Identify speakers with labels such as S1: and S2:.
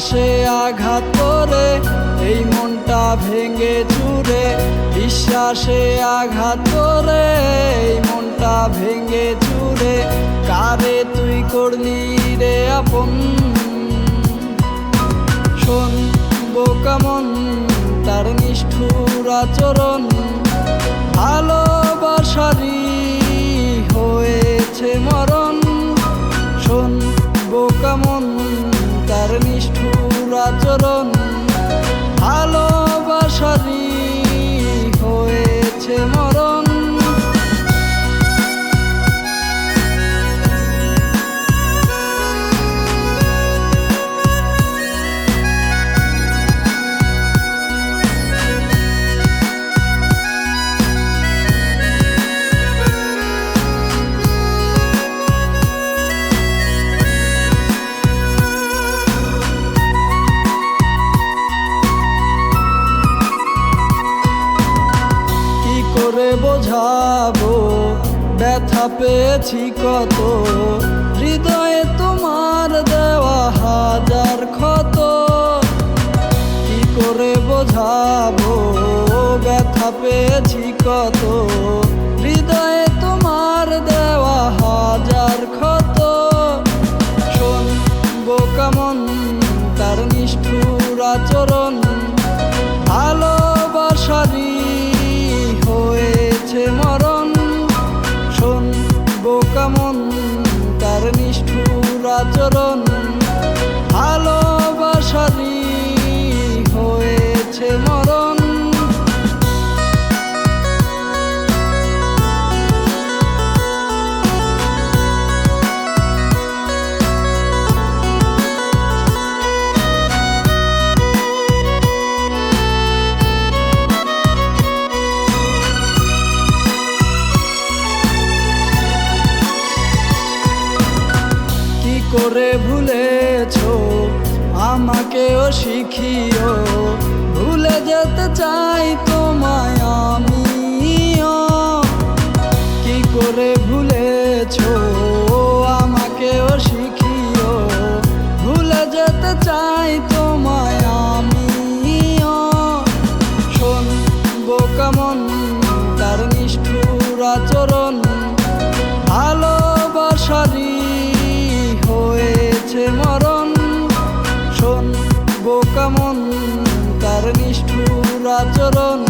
S1: বিশ্বাসে আঘাত করে এই মনটা ভেঙে চুরে, বিশ্বাসে আঘাত করে এই মনটা ভেঙে চুরে। কারে তুই করলি রে আপন, শোন বোকা মন তার নিষ্ঠুর আচরণ, ভালোবাসারই হয়েছে মরণ। শোন বোকা মন তার নিষ্ঠুর আচরণ, ভালোবাসারই হয়েছে মরণ। বোঝাবো ব্যথা পেয়েছি কত, হৃদয়ে তোমার দেওয়া হাজার ক্ষত। কি করে বোঝাবো ব্যথা পেয়েছি কত, হৃদয়ে তোমার দেওয়া হাজার ক্ষত। শোন বোকা মন তার নিষ্ঠুর আচরণ, ভালোবাসারই হয়েছে মরণ। শোন বোকা মন তার নিষ্ঠুর আচরণ, ভালোবাসারই হয়েছে মরণ। করে ভুলেছো আমাকেও শিখিও, ভুলে যেতে চাই তোমায় আমিও। কি করে ভুলেছো আমাকেও শিখিও, ভুলে যেতে চাই তোমায় আমিও। শোন বোকা মন তার নিষ্ঠুর আচরণ, ভালোবাসারই হয়েছে মরণ। শোন বোকা মন তার নিষ্ঠুর আচরণ,